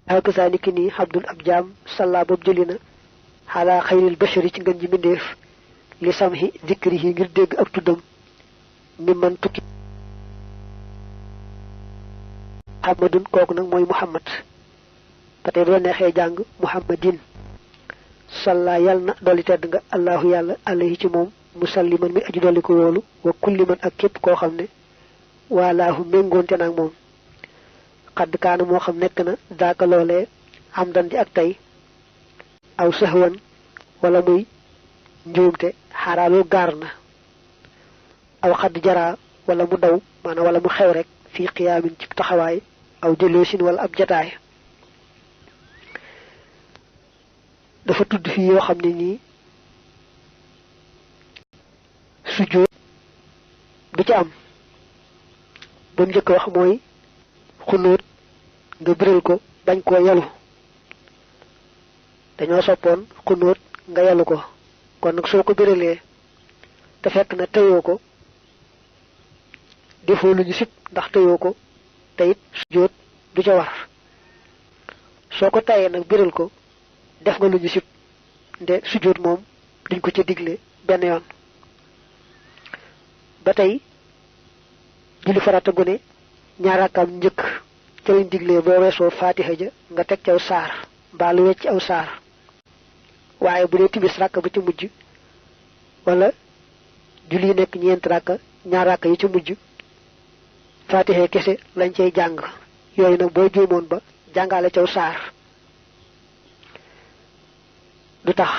hakaza niki ni abdun ab jaam salla bob julina ala khairil bashari ci ngeen ji mindeef li samhi zikrihi ngir dégg ak tuddam mi man tukki muhammadun kooku nag mooy muhammad ba tey bu la neexee jàng muhammadin salla yàlla na dolli tedd nga allahu yàlla alayhi ci moom musalliman mi aju dolli ko wóolu wa kulli man ak képp koo xam ne waalaahu méngoonte naag moom xadd kaana moo xam nekk na daaka loolee am dan ji ak tey aw sahwan wala muy njuumte xaaraaloo gaar na aw xadd jaraa wala mu daw maanaam wala mu xew rek fii qiyaamin ci taxawaay aw jëloosin wala ab jataay dafa tudd fii yoo xam ne nii sujjóot du ci am ba mu njëkk wax mooy xunóot nga biral ko bañ koo yalu dañoo soppoon xunóot nga yalu ko kon nag soo ko biralee te fekk na tëyoo ko defoo lu ñu sib ndax tëyoo ko te it sujjóot du ca war soo ko tayee nag biral ko def nga lu ñu sib nde sujjóot moom duñ ko ca digle benn yoon ba tey julli farata gune ñaar rakkaam njëkk ca lañ diglee boo weesoo faatiha ja nga teg ci aw saar mbaa lu wecc aw saar waaye bu dee timis rakk ba ci mujj wala julli nekk ñeent rakk ñaar rakk yi ci mujj faatiha kese lañ cay jàng yooyu nag boo juumoon ba jàngale caw saar du tax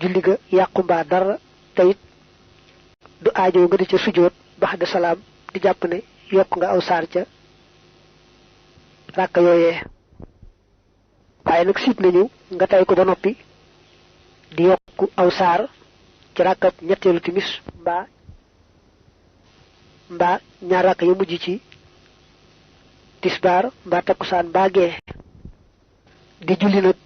julli ga yàqu mbaa dara teyit du aajo nga di ca sujjóot bax de salaam di jàpp ne yokk nga aw saar ca ràkk yooyee waaye nag siit nañu nga tay ko ba noppi di yokk aw saar ci ràkkab ñetteelu timis mbaa ñaar ràkk ya mujj ci tisbaar mbaa takkusaan mbaa gee di julli nag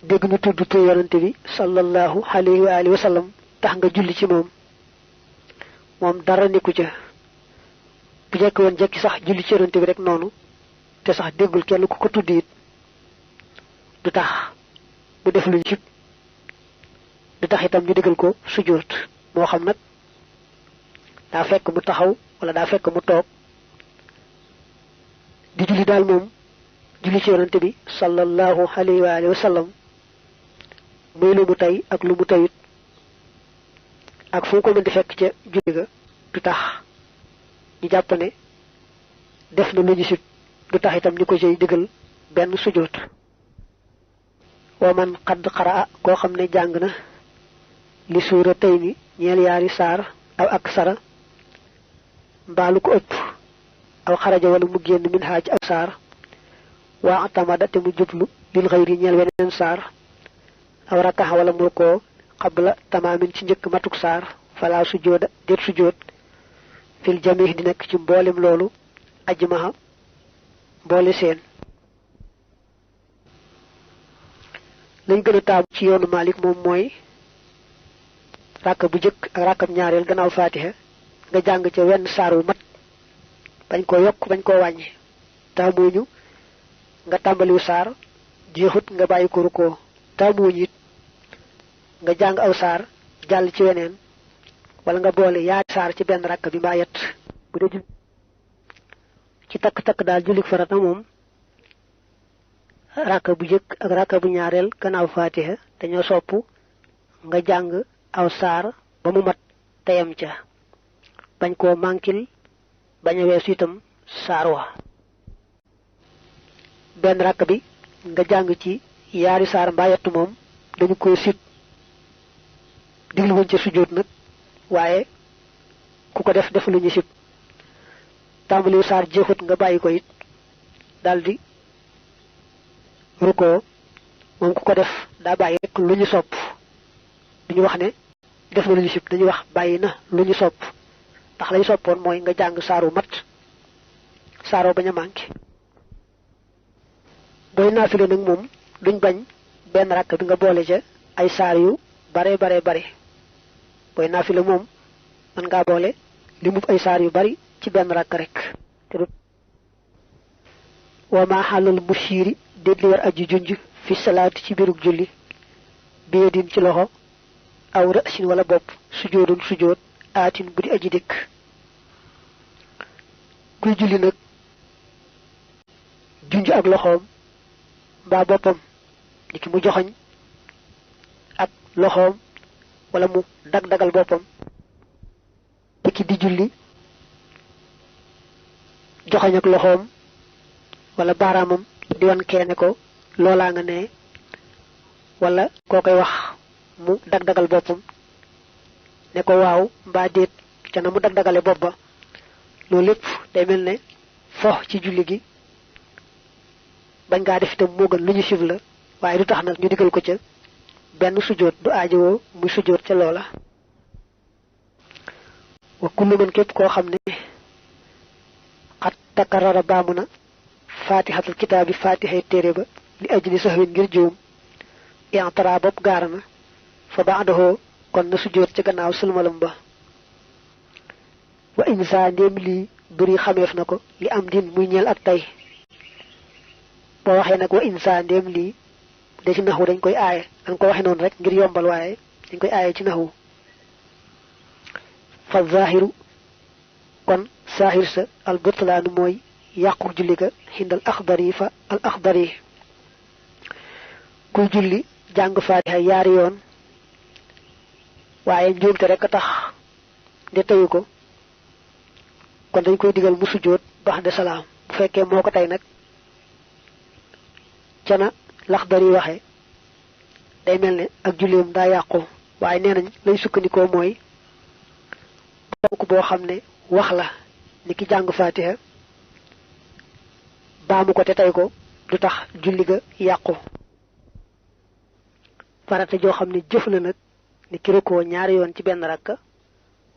dégg ñu tudd tur yonante bi sallallahu alayhi wa alihi wa sallam tax nga julli ci moom dara nekku ca bu jekk woon jekki sax julli ci yonante bi rek noonu te sax déggul kenn ku ko tudd it du tax mu def luñ cib du tax itam ñu déggal ko sujjóot moo xam nag daa fekk mu taxaw wala daa fekk mu toog di julli daal moom julli ci yonante bi sallallahu alayhi wa alihi wa sallam muy lu mu tey ak lu mu teyit ak fu mu ko mën di fekk ca julli ga du tax ñu jàpp ne def na lu ñu sib du tax itam ñu ko cay digal benn sujjóot wa man xadd xaraa koo xam ne jàng na li suura tey ni ñeel yaari saar aw ak sara mbaalu ko ëpp aw xaraja wala mu génn min xaaj ab saar waa atamada te mu jublu lil xayri ñeel weneen saar aw rakaxa wala mu ko xabla tamaamin ci njëkk matuk saar fala sujjóoda déet sujjóot fil jamih di nekk ci mboolem loolu ajmaha mboole seen lañ gën a taamu ci yoonu Malik moom mooy ràkk bu jëkk ak ràkkab ñaareel gannaaw faatiha nga jàng ca wenn saar wu mat bañ koo yokk bañ koo wàññi taamuñu nga tàmbaliwu saar jeexut nga bàyyi ko rukkoo taamuñu it nga jàng aw saar jàll ci weneen wala nga boole yaari saar ci benn ràkk bi mbaa yett bu dee ci takk-takk daal jullik farata moom ràkk bu jëkk ak ràkk bu ñaareel gannaaw faatiha dañoo sopp nga jàng aw saar ba mu mat teyam ca bañ koo mànkil bañ a weesu itam saar wa benn ràkk bi nga jàng ci yaari saar mbaa yett moom dañu koy sit diglu woon ca sujjóot nag waaye ku ko def lu ñu sib tàmbaliwu saar jeexut nga bàyyi ko it daldi rukkoo moom ku ko def daa bàyyi rek lu ñu sopp duñu wax ne def na lu ñu sib dañuy wax bàyyi na lu ñu sopp ndax lañ soppoon mooy nga jàng saaru mat saaroo bañ a manqué booy naafile nag moom duñ bañ benn ràkk bi nga boole ca ay saar yu bare booy naafile moom mën ngaa boole li mu ay saar yu bari ci benn ràkk rek te wa ma halal mushiri dedli war aji junj fi salati ci biruk julli bi yedin ci loxo aw ra'sin wala bopp sujudun sujud atin budi aji dik kuy julli nak junj ak loxom ba boppam niki mu joxagn ak loxom wala mu dag-dagal boppam niki di julli joxagn ak loxom wala baramam di wan kene ko lola nga ne wala kokay wax mu dag-dagal boppam ne ko waaw mbaa déet ca na mu dag-dagale bopp ba loolu lépp day mel ne fo ci julli gi bañ ngaa def itam moo gën lu ñu sib la waaye du tax nag ñu digal ko ca benn sujjóot du aajowoo muy sujjóot ca loola wa kullu man képp koo xam ne xat takarara baamu na fatihatul kitaabi fatihay téere ba li ajli sahwin ngir juum i'tara bopp gaara na fa ba'dahu kon na sujjóot ca gannaaw sulmalam ba wa insa ndéem lii buri xameef na ko li am din muy ñeel ak tey boo waxee nag wa insa ndéem lii de ci naxu dañ koy aaye dañ ko waxe noonu rek ngir yombal waaye dañ koy aaye ci naxu fa zahiru kon sahir sa al butlaanu mooy yàqu julli ga xindal axdari fa al axdari kuy julli jàng faatiha yaari yoon waaye njuumte rek a tax de teyu ko kon dañ koy digal mu sujjóot ba'da salaam bu fekkee moo ko tey nag cana laxdari waxe day mel ne ak julleem daa yàqu waaye nee nañ lay sukkandikoo mooy bokk boo xam ne wax la ni ki jàng faatiha baamu ko te tey ko du tax julli ga yàqu farata joo xam ne jëf la nag ni ki rukkoo ñaari yoon ci benn rakka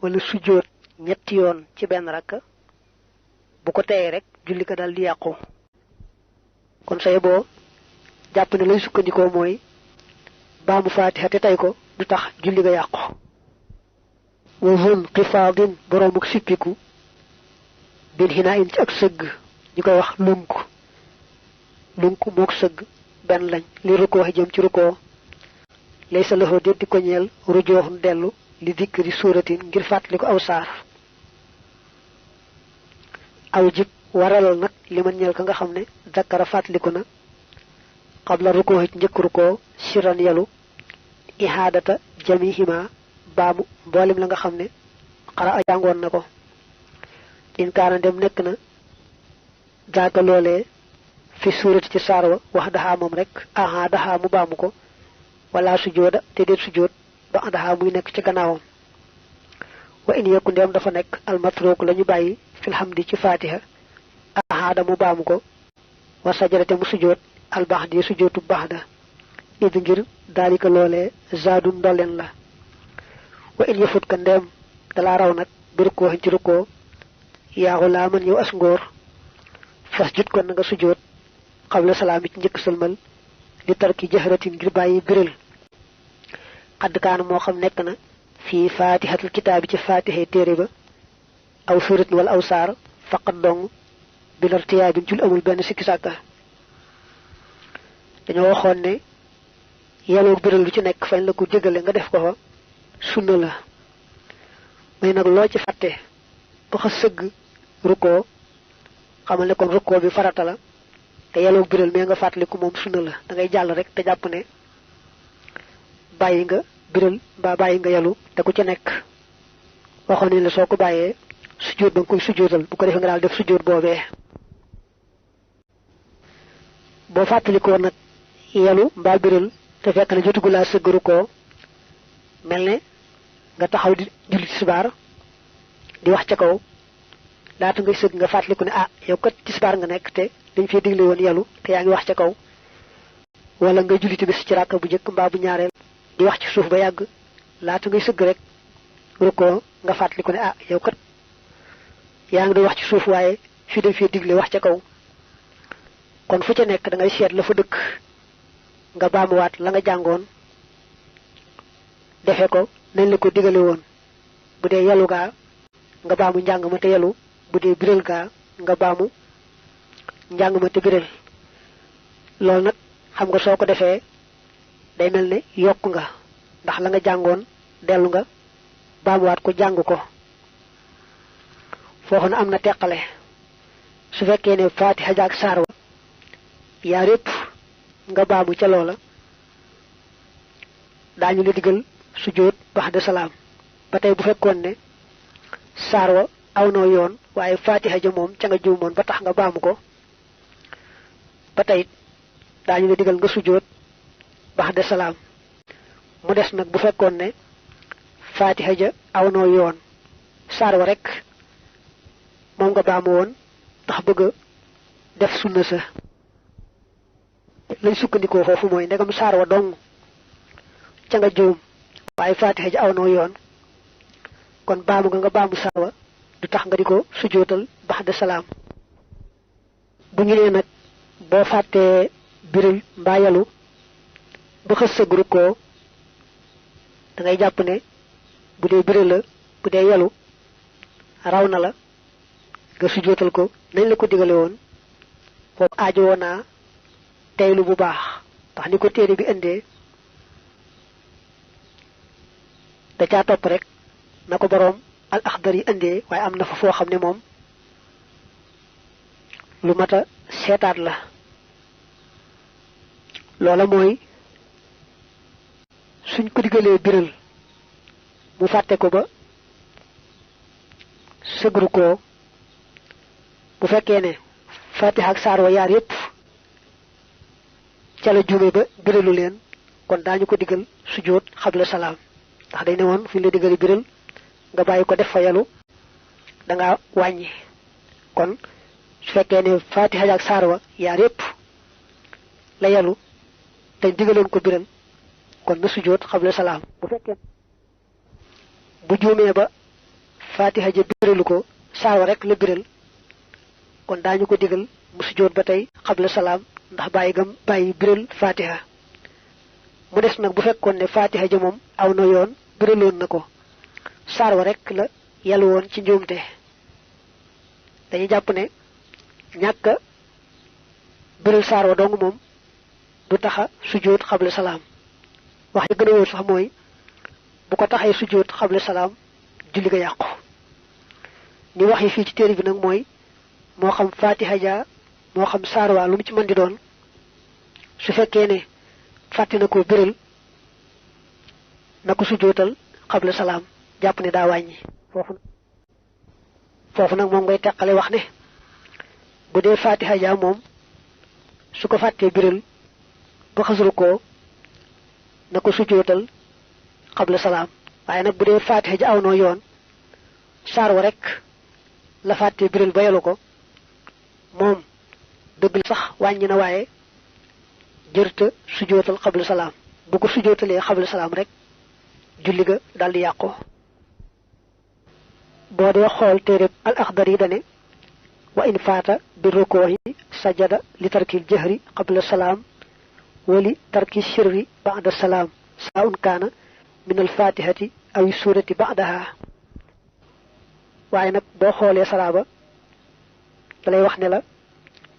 wala sujjóot ñetti yoon ci benn rakka bu ko teyee rek julli ga dal di yàqu kon say boo jàpp ne lay sukkandikoo mooy baamu faatiha te tey ko du tax julli ga yàqu wa zun qifaadin boroomuk sippiku bil xinaa in ci ak sëgg ñu koy wax lunk mook sëgg benn lañ li rukkoo jëm ci rukkoo laysa lahu déet di ko ñeel rujooxun dellu li dikri suuratin ngir fàttali ko aw saar aw jib waralal nag li man ñeel ka nga xam ne dakkara fàttaliku na qabla rukkoo ci njëkk rukkoo siran yalu ihaadata jamihima baamu mboolem la nga xam ne xara a jàngoon na ko in kaana dem nekk na jaaga loolee fi suurati ci saar wa wax daxaa moom rek aha daxaa mu baamu ko wala sujooda te déet sujood ba daxaa muy nekk ci gannaawam wa in yekku ndeem dafa nekk almatrook la ñu bàyyi fil hamdi ci fatiha ahaada mu baamu ko wa sajadate mu sujood albaxdi sujootu baxda id ngir daalika loolee zaadun ndolleen la wa in yafut ka ndeem dalaa raw nag bi rukkoo ci rukkoo yaaxu laa man yow as ngóor fas jut kon na nga sujood xabla salaami ci njëkk sëlmal li tarki jahratin ngir bàyyi biral xadd kaana moo xam nekk na fii faatihatul kitaabi ci faatihay téere ba aw suuratin wala aw saar faqat dong bilar tiyaabin ci lu amul benn sikki sàkka dañoo waxoon ne yaloog biral lu ci nekk fañ la ko jégale nga def ko fa sunna la may nag loo ci fàtte ba xa sëgg rukkoo xamal ne kon rukkoo bi farata la te yaloog biral mais nga fàttaliku moom sunna la da ngay jàll rek te jàpp ne bàyyi nga biral mbaa bàyyi nga yalu te ku ca nekk waxoon ne la soo ko bàyyee sujjóot ba nga koy sujjóotal bu ko defee nga daal def sujjóot boobee boo fàttalikoo nag yalu mbaa biral te fekk na jotugu laa sëgg rukkoo mel ne nga taxaw di julli tisbaar di wax ca kaw laata ngay sëgg nga fàttaliku ne yow kat tisbaar nga nekk te dañ fee digle woon yalu te yaa ngi wax ca kaw wala nga julli timis ci ràkka bu njëkk mbaa bu ñaareel di wax ci suuf ba yàgg laata ngay sëgg rek rukkoo nga fàttaliku ne yow kat yaa ngi doon wax ci suuf waaye fii dañ fee digle wax ca kaw kon fu ca nekk da ngay seet la fa dëkk nga baamuwaat la nga jàngoon defe ko nañ la ko digale woon bu dee yalu gaa nga baamu njàng ma te yalu bu dee biral gaa nga baamu njàng ma te biral loolu nag xam nga soo ko defee day mel ne yokk nga ndax la nga jàngoon dellu nga baamuwaat ko jàng ko foofu na am na teqale su fekkee ne Faatiha ak saar wa yaa répp nga baamu ca loola daañu la digal sujjóot ba'da salaam ba tey bu fekkoon ne saar wa aw noo yoon waaye Faatiha ja moom ca nga juumoon ba tax nga baamu ko ba tey daañu la digal nga sujjóot ba'da salaam mu des nag bu fekkoon ne Faatiha ja aw noo yoon saar wa rek moom nga baamu woon ndax bëgg def sunna sa lay sukkandikoo foofu mooy ndegam saar wa dong ca nga juum waaye Faatiha ja aw noo yoon kon baamu nga baamu saar wa du tax nga di ko sujjóotal ba'da salaam bu ñu nee nag boo fàttee biral mbaa yalu ba xës sa guru ko da ngay jàpp ne bu dee biral la bu dee yalu raw na la nga sujjóotal ko nañ la ko digale woon foofu aajo woon naa teylu bu baax ndax ni ko téere bi indee da caa topp rek na ko boroom al axdar yi indee waaye am na fa foo xam ne moom lu mat a seetaat la loola mooy suñ ko digalee biral mu fàtte ko ba sëgru ko bu fekkee ne Faatiha ak saar wa yaar yépp ca la juume ba biralu leen kon daañu ko digal sujjóot xabla salaam ndax day ne woon fi la digali biral nga bàyyi ko def fa yalu danga wàññi kon su fekkee ne Faatiha ak saar wa yaar yépp la yalu te digaloon ko biral kon na sujjóot xabla salaam bu fekkee bu juumee ba Faatiha ja biralu ko saar wa rek la biral kon daañu ko digal mu sujjóot ba tey xabla salaam ndax bàyyi gam bàyyi biral Faatiha mu des nag bu fekkoon ne Faatiha ja moom aw na yoon biraloon na ko saar wa rek la yàlla woon ci njuumte dañuy jàpp ne ñàkk a biral saar wa dong moom du taxa sujjóot xabla salaam wax ji gën a wóor sax mooy bu ko taxee sujjóot xabla salaam julli ga yàqu ni wax yi fii ci téere bi nag mooy moo xam Faatiha ja moo xam saar wa lu mu ci mën di doon su fekkee ne fàtte na ko biral na ko sujjóotal xabla salaam jàpp ne daa wàññi foofu nag moom ngay teqale wax ne bu dee Faatiha ja moom su ko fàttee biral ba xasru ko na ko sujjóotal xabla salaam waaye nag bu dee Faatiha ja aw noo yoon saar wa rek la fàttee biral ba yalu ko moom dëgg la sax wàññi na waaye jërta sujjóotal xabla salaam bu ko sujjóotalee xabla salaam rek julli ga daldi yàqu boo dee xool téereb al axdar yi dane wa in faata bi rukoohi sajada li tarkil jahri qabla salaam wa li tarki sirri ba'da salaam saa'un kaana min al fatihati aw suurati ba'daha waaye nag boo xoolee salaaba dalay wax ne la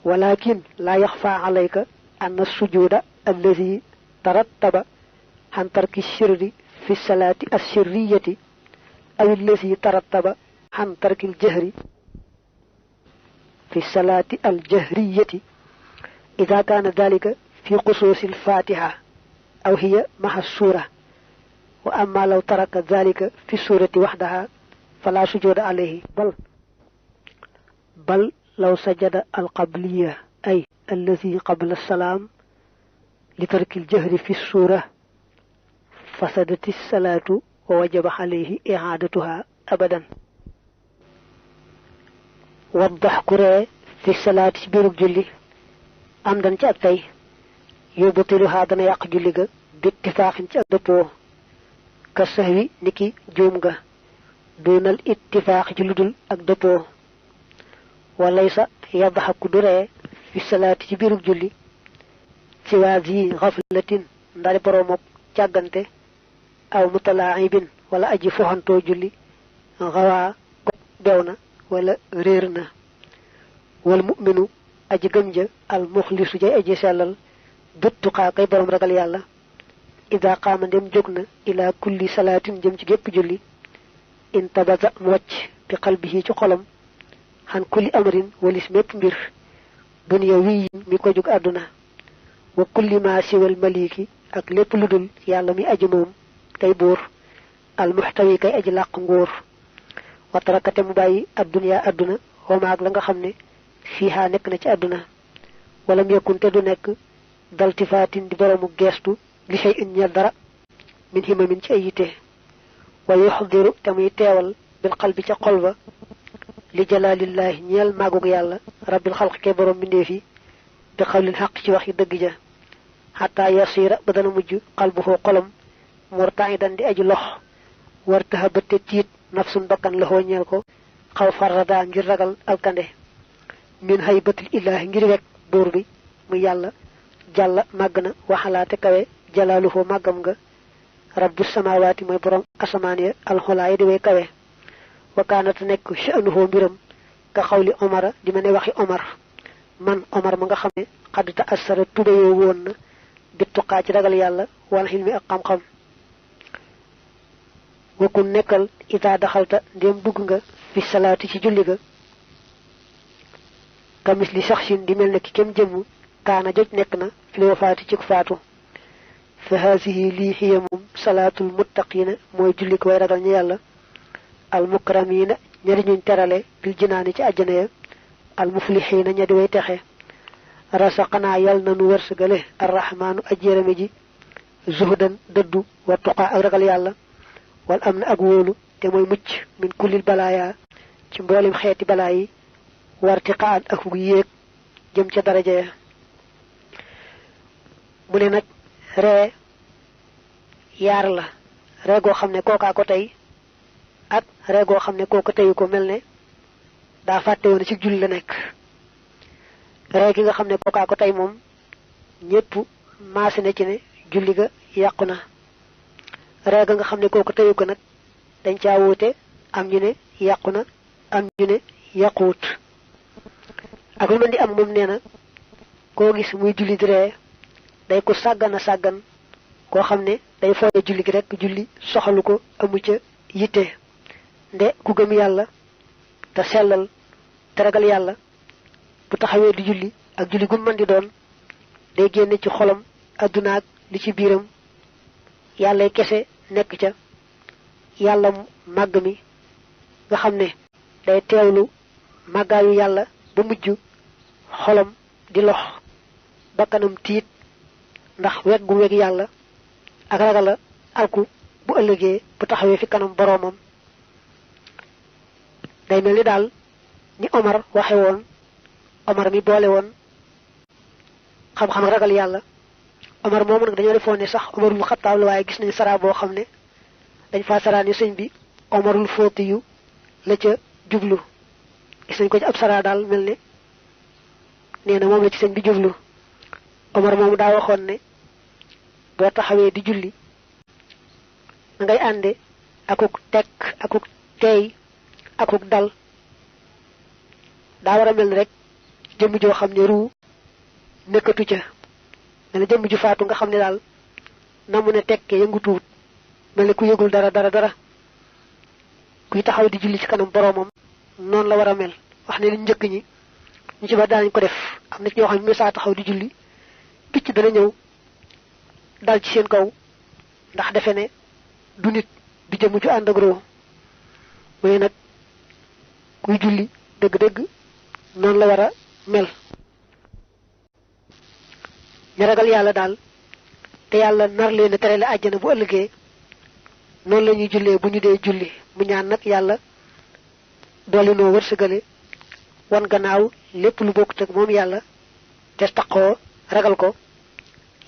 walakin laa yaxfa alayka anna sujuda allazi tarattaba an tarki sirri fi salaati assirriyati aw allazi tarattaba an tarki aljahri fi salaati aljahriyati ida kaana dalika fi xusuusi alfatiha aw hiya maha suura wa amma law taraka dalika fi suurati waxdaha fala sujuda alayhi bal law sajada alqabliya ay allazi qabla salaam li tarki aljahri fi suura fasadati salaatu wa wajaba alayhi i'aadatuha abadan waddax ku ree fi salaati ci biirug julli am dan ci ak tey yóbbutiluhaa dana yàq julli ga bittifaaxin ci ak dëppoo ka sahwi niki juum ga dunal ittifaax ci ludul ak dëppoo walaysa yaddaxaku du ree fi salaati ci biirug julli ci waa zi xaflatin ndari boroomook càggante aw mutalaa'ibin wala aji foxantoo julli xawaa ko bew na wala réer na wal mu'minu aji gëm ja al muxlisu ja aji sellal bittuqaa kay borom ragal yàlla ida qaama ndem jóg na ila kulli salaatin jëm ci gépp julli intabaza mu wàcc bi qalbihi ci xolam xan kulli amrin walis mépp mbir dunya wiyin mi ko jóg àdduna wa kulli ma siwal maliki ak lépp lu dul yàlla mi aji moom kay buur al muxtawi kay aji làq nguur wa tarakate mu bàyyi adduniya àdduna wamaag la nga xam ne fiihaa nekk na ci àdduna walam yakun te du nekk daltifaatin di boroomu geestu li shay in ñeel dara min himamin ci ay yite wa yuxdiru te muy teewal bil qalbi ca xol ba li jalalillahi ñeel màggug yàlla rabbil xalq ke borom mbindeef yi bi xawlil xaq ci wax yi dëgg ja xataa yasira ba dana mujj qalbuhu xolam murtaidan di aji lox war taxa bëtte tiit nafsun bakkan la xoo ñeel ko xaw farrada ngir ragal alkande min haybatil illaahi ngir wekk buur bi mu yàlla jàlla màgg na waxalaate kawe jalaaluhu màggam nga rabbu samawaati mooy borom asamaan ya alxolaa yi di way kawe wakaanata nekk sha'nuhu mbiram ka xawli omara di ma ne waxi omar man omar ma nga xam ne xadd ta asara tubayoo woon na bittuqaa ci ragal yàlla wal xilmi ak xam-xam wakun nekkal ida daxalta ndéem dugg nga fi salaati ci julli ga kamis li saxsin di mel ne ki kem jëmm kaana joj nekk na fi wafaati ci faatu fa haasihi lii xiya moom salaatul muttaqina mooy julli ko way ragal ñu yàlla al mukramina ñari ñuñ terale bil jinaani ci àjjana ya al muflixiina ña di way texe rasaqanaa yàll na nu wërsëgale arrahmaanu ajjérame ji zuhdan dëddu wa tuqaa ak ragal yàlla wal am na ak wóolu te mooy mucc min kullil balaaya ci mboolem xeeti balaa yi wartiqaan ak gu yéeg jëm ca daraja ya mu ne nag ree yaar la ree goo xam ne kookaa ko tey ak ree goo xam ne kooka teyu ko mel ne daa fàtte woon ci julli la nekk ree gi nga xam ne kookaa ko tey moom ñépp maase na ci ne julli ga yàqu na ree ga nga xam ne kooka teyu ko nag dañ caa wuute am ñu ne yàqu na am ñu ne yàquwut ak lu mën di am moom nee na koo gis muy julli di ree day ko sàggan a sàggan koo xam ne day fooye julli gi rekk julli soxalu ko amu ca yitte nde ku gëm yàlla te sellal te ragal yàlla bu taxawee di julli ak julli gu mën di doon day génne ci xolam adduna ak li ci biiram yàllay kese nekk ca yàlla màgg mi nga xam ne day teewlu màggaayu yàlla ba mujj xolam di lox bakkanam tiit ndax weg gu weg yàlla ak ragala alku bu ëllëgee bu taxawee fi kanam boroomam day mel ni daal ni Omar waxe woon Omar mi boole woon xam-xam ak ragal yàlla Omar moomu nag dañoo defoon ne sax Omarul Xattaab la waaye gis nañu saraa boo xam ne dañ faa saraan yu sëñ bi Omarul Fóoti yu la ca jublu gis nañ ko ci ab saraa daal mel ne nee na moom la ci sëñ bi jublu Omar moomu daa waxoon ne boo taxawee di julli na ngay ànde akuk tekk akuk teey akuk dal daa war a mel ni rek jëmm joo xam ne ruu nekkatu ca mel ne jëmm ju faatu nga xam ne daal na mu ne tekkee yëngutuwut mel ne ku yëgul dara kuy taxaw di julli ci kanam boroomam noonu la war a mel wax ne li njëkk ñi ñu ci ba daanañ ko def am na ci ñoo xam ne mu saa taxaw di julli picc dana ñëw dal ci seen kaw ndax defe ne du nit du jëmm ju ànd ak roo mooy nag kuy julli dëgg-dëgg noonu la war a mel ñu ragal yàlla daal te yàlla nar leen a tere la àjjana bu ëllëgee noonu la ñuy jullee bu ñu dee julli mu ñaan nag yàlla dooli noo wërsëgale wan gannaaw lépp lu bokkut ak moom yàlla te taqoo ragal ko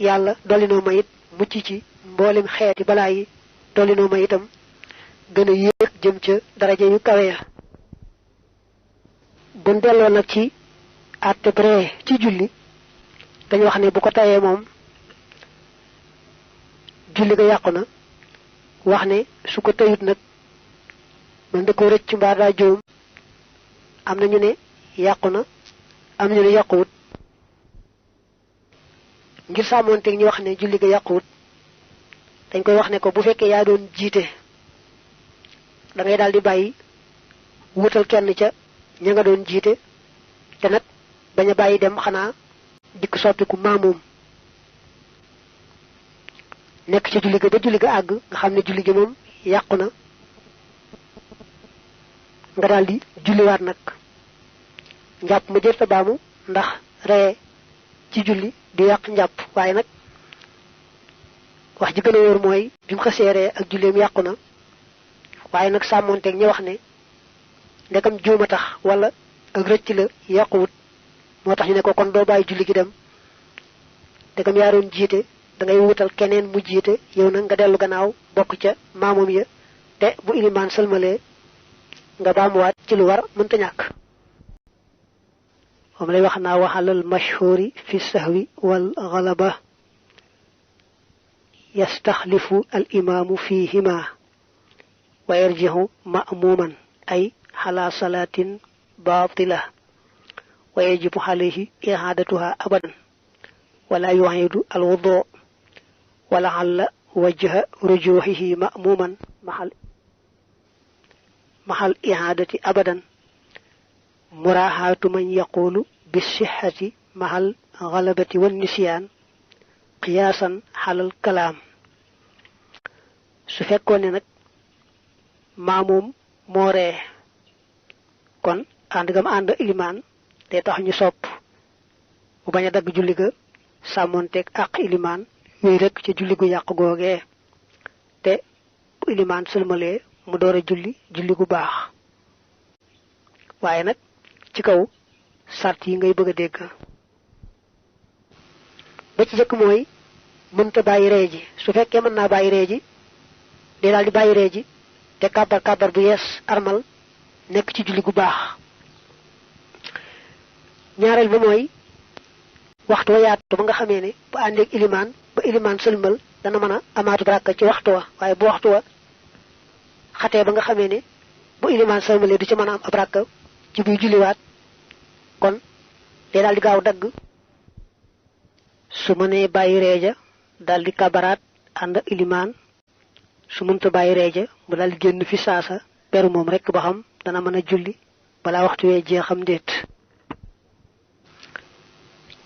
yàlla dooli noo mayit mucc ci mboolem xeeti balaa yi dooli noo may itam gën a yéeg jëm ca daraja yu kawe ya buñ delloo nag ci àtte bree ci julli dañu wax ne bu ko tayee moom julli ga yàqu na wax ne su ko tayut nag man da ko rëcc mbaa daa juum am na ñu ne yàqu na am ñu ne yàquwut ngir sàmmoonteeg ñu wax ne julli ga yàquwut dañ koy wax ne ko bu fekkee yaa doon jiite da ngay daal di bàyyi wutal kenn ca ña nga doon jiite te nag bañ a bàyyi dem xanaa dikk soppiku maamoom nekk ci julli ga ba julli ga àgg nga xam ne julli gi moom yàqu na nga daal di julliwaat nag njàpp ma jër ta baamu ndax ree ci julli di yàq njàpp waaye nag wax ji gën a wóor mooy bi mu xasee ree ak julleem yàqu na waaye nag sàmmoonteeg ñi wax ne ndekam juuma tax wala ak rëcc la yàquwut moo tax ñu ne ko kon doo bàyyi julli gi dem ndekam yaa doon jiite da ngay wutal keneen mu jiite yow nag nga dellu gannaaw bokk ca maamum ya te bu ilimaan sëlmalee nga baamuwaat ci lu war mënta ñàkk moom lay wax naa waxalal mashhuri fi sahwi wal ghalaba yastaxlifu al imaamu fihima wa yarjihu ma'muman ay xala salaatin baatila wa yajibu alayhi ihaadatuha abadan wala yu'iidu al wudu wala alla wajha rujuhihi ma'muman maxal ihaadati abadan muraahaatu man yaqulu bisixati maxal galabati wan nisyaan qiyaasan xalal kalaam su fekkoon ne nag maamoom moo ree kon ànd gam ànd ilimaan te tax ñu sopp mu bañ a dagg julli ga sàmmoonteeg àq ilimaan yooyu rek ca julli gu yàq googee te bu ilimaan sëlmalee mu door a julli julli gu baax waaye nag ci kaw sart yi ngay bëgg a dégg ba ci jëkk mooy mënta bàyyi ree ji su fekkee mën naa bàyyi ree ji day daal di bàyyi ree ji te kàbbar bu yees armal nekk ci julli gu baax ñaareel ba mooy waxtu wa yaatu ba nga xamee ne bu àndeeg ilimaan ba ilimaan sëlmal dana mën a amaatu rakka ci waxtu wa waaye bu waxtu wa xatee ba nga xamee ne bu ilimaan sëlmalee du ci mën a am ab rakka ci buy julliwaat kon day daal di gaaw dagg su mënee bàyyi reeja daal di kabaraat ànd ak ilimaan su mënta bàyyi reeja mu daal di génn fi saasa peru moom rek ba xam dana mën a julli balaa waxtu wee jeexam ndéet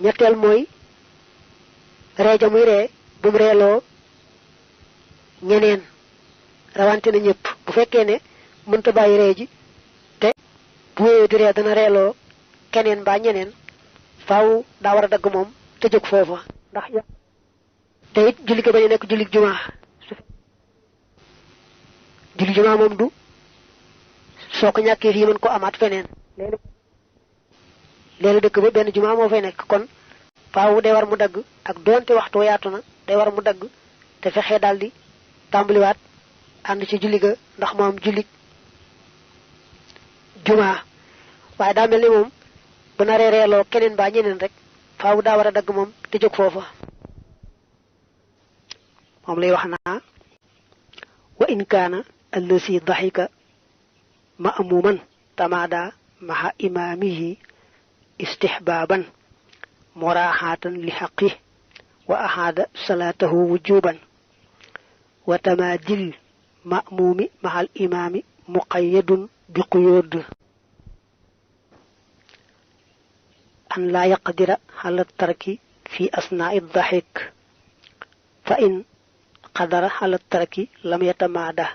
ñetteel mooy reeja muy ree bu mu reeloo ñeneen rawante na ñëpp bu fekkee ne mënta bàyyi ree ji te bu wéyee di ree dana reeloo keneen mbaa ñeneen faaw daa war a dagg moom te jóg foofa ndax te it julli ko bañ a nekk julli jumaa julli jumaa moom du soo ko ñàkkee fii mën ko amaat feneen léegi dëkk ba benn jumaa moo fay nekk kon faaw day war mu dagg ak doonte waxtu yaatu na day war mu dagg te fexee daal di tàmbaliwaat ànd ci julli ga ndax mu am julli jumaa waaye daa mel ni moom bu naree reeloo keneen baa ñeneen rek faaw daa war a dagg moom te jóg foofa moom lay wax naa wa in kaana allasi daxika ma'muman tamaada maxa imaamihi istihbaaban muraaxaatan li xaqi wa ahaada salaatahu wujuban wa tamaadil ma'muumi maxal imaami muqayyadun bi quyuud an laa yaqdira ala tarki fi asnaa'i daxik fa in qadara ala tarki lam yatamaada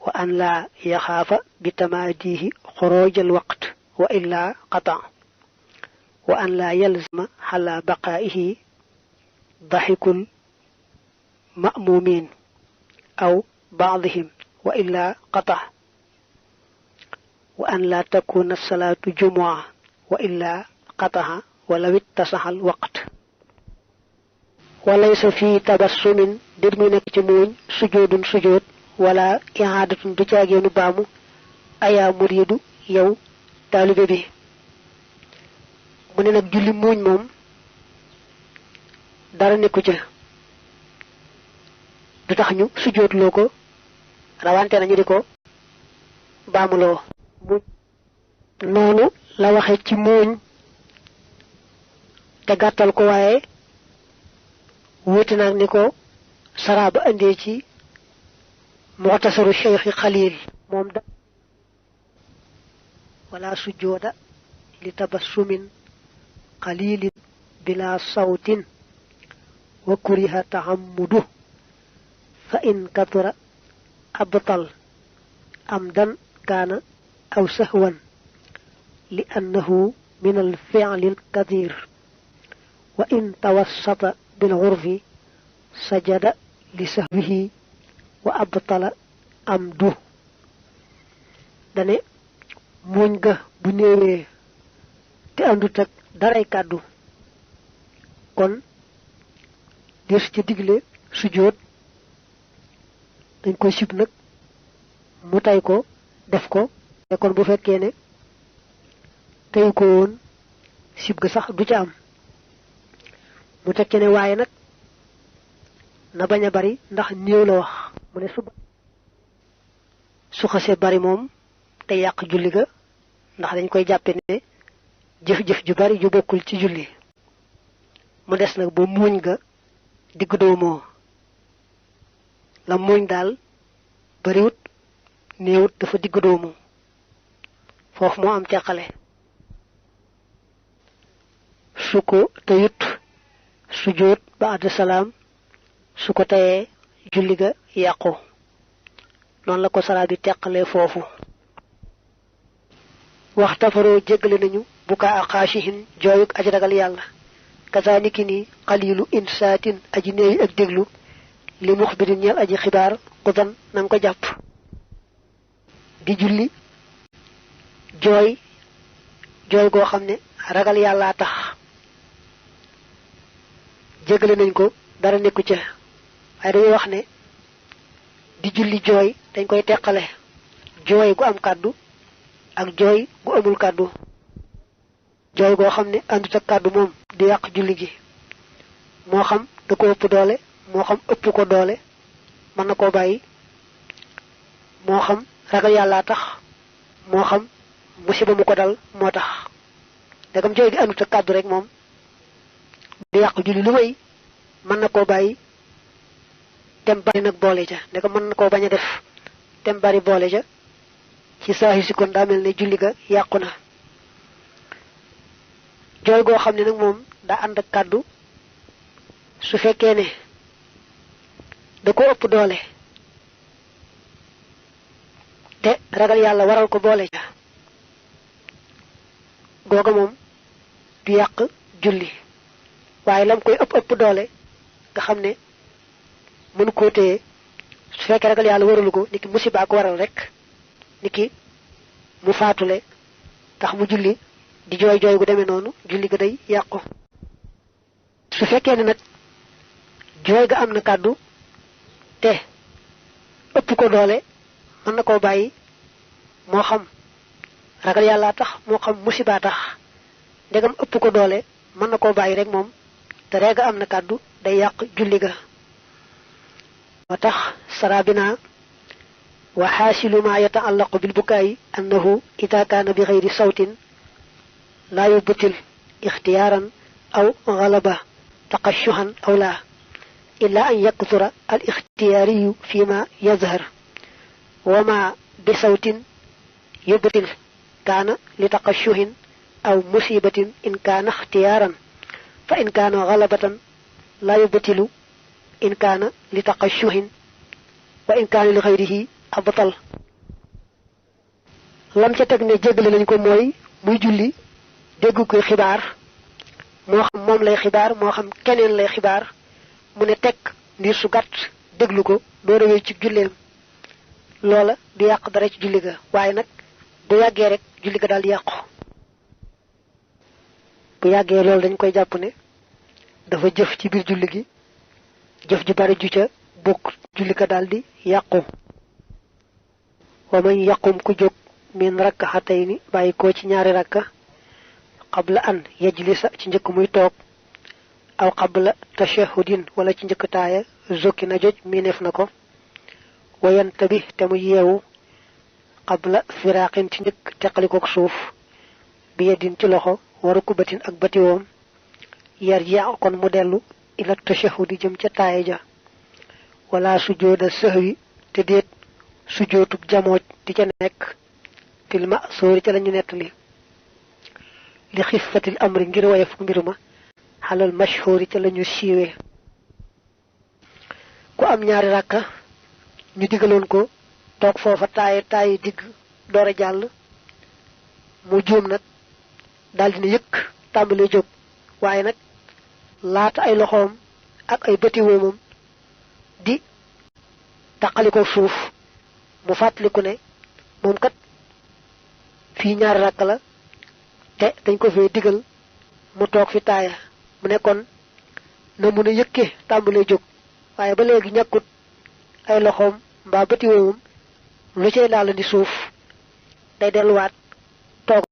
wa an laa yaxaafa bi tamaadihi xuruujal waqt wa illaa qata wa an laa yalzama ala baqaa'ihi daxikul ma'muumiin aw baadihim wa illaa qata wa an laa takuuna salaatu jumu'a wa illaa qataha walaw ittasaxal waqt walaysa fi tabassumin dir mu nekk ci muuñ sujoodun sujood wala ihaadatun du caageenu baamu ayaa muriidu yow taalibe bi mu ne nag julli muuñ moom dara nekku ca du tax ñu sujootloo ko rawante nañu di ko baamuloo noonu la waxe ci muuñ te gàttal ko waaye wuti nag ni ko saraba andee ci muxtasaru cheikh xalil moom da wala sujooda li tabassumin qalilin bila sawtin wa kuriha tahammudu fa in kathura abtal amdan kana aw sahwan li annahu min al fi'l al kathir wa in tawassata bil urfi sajada li sahwihi wa abtala amdu dane muñ ga bu néewee te andut ak daray kàddu kon des ci digle sujjóot dañ koy sib nag mu tay ko def ko te kon bu fekkee ne tey ko woon sib ga sax du ca am mu tekke ne waaye nag na bañ a bari ndax néew la wax mu ne su xasee bari moom te yàq julli ga ndax dañ koy jàppe ne jëf-jëf ju bari ju bokkul ci julli mu des nag ba muuñ ga digg doomoo la muuñ daal bariwut néewut dafa digg doomu foofu moo am teqale su ko teyut sujjóot ba àdd salaam su ko teyee julli ga yàqu noonu la ko sara bi teqalee foofu waxtafaroo jéggale nañu bukaa xaashihin jooyuk aji ragal yàlla kazaniki ni xalilu insaatin aji néewi ak déglu li muxbirin ñeel aji xibaar xudan nanga ko jàpp di julli jooy goo xam ne ragal yàllaa tax jéggale nañ ko dara nekku ca waaye dañuy wax ne di julli jooy dañ koy teqale jooy gu am kàddu ak jooy gu amul kàddu jooy goo xam ne àndut ak kàddu moom di yàq julli gi moo xam da ko ëpp doole moo xam ëpp ko doole mën na koo bàyyi moo xam ragal yàllaa tax moo xam musiba mu ko dal moo tax dagam jooy gi àndut ak kàddu rek moom di yàq julli lu may mën na koo bàyyi tem bari nag boole ja ne ko mën na koo bañ a def tem bari boole ja ci saahi si kon daa mel ne julli ga yàqu na jooy goo xam ne nag moom daa ànd ak kàddu su fekkee ne da ko ëpp doole te ragal yàlla waral ko boole ja googa moom du yàq julli waaye lam koy ëpp doole nga xam ne mënu koo téye su fekkee ragal yàlla waralu ko niki musiba ko waral rek niki mu faatule tax mu julli di jooy gu demee noonu julli ga day yàqu su fekkee ne nag jooy ga am na kàddu te ëpp ko doole mën na koo bàyyi moo xam ragal yàlla tax moo xam musiba tax ndegam ëpp ko doole mën na koo bàyyi rek moom te reega am na kàddu day yàq julli ga wa tax sarabina wa xaasilu ma yataallaqu bil bukaayi annahu ida kaana bi xayri sawtin laa yubtil ixtiyaaran aw galaba taqashuhan aw laa illa an yaktura al ixtiyaariyu fi ma yazhar wa ma bi sawtin yubtil kaana li taqashuhin aw musibatin in kaana ixtiyaaran fa in kaana galabatan laa yubtilu in kaana li taqashuhin wa in kaana li xayrihi abtal lam ca teg ne jéggale nañ ko mooy muy julli dégg koy xibaar moo xam moom lay xibaar moo xam keneen lay xibaar mu ne tekk ndiir su gàtt déglu ko doo rawee ci julleem loola du yàq dara ci julli ga waaye nag bu yàggee rek julli ga daal di yàqu bu yàggee loolu dañ koy jàpp ne dafa jëf ci biir julli gi jëf ju bari ju ca bokk julli ga daal di yàqu wa man yaqum ku jóg min rakkaxatayni bàyyi ko ci ñaari rakka qabla an yajlisa ci njëkk muy toog aw qabla tashahudin wala ci njëkk taaya zokki na joj mineef na ko wayantabi te mu yeewu qabla firaqin ci njëkk teqalikook suuf bi yedin ci loxo waru kubatin ak batiwoom yar ya kon mu dellu ila tashahudi jëm ca taaye ja wala sujooda sahwi te deet sujootub jamooj di ca nekk fil ma'suri ca lañu nettali li xiffatil amri ngir wayef mbir ma xalal mashhuri ca lañu siiwee ku am ñaari rakka ñu digaloon ko toog foofa taaye digg doora jàll mu juum nag daldi ne yëkk tàmbalee jóg waaye nag laata ay loxoom ak ay bëti woomam di taqaliko suuf mu fàttaliku ne moom kat fii ñaari rakk la te dañ ko fee digal mu toog fi taaya mu nekkoon na mun a yëkke tàmbalee jóg waaye ba léegi ñàkkut ay loxoom mbaa bëti woomam lu cay laal di suuf day delluwaat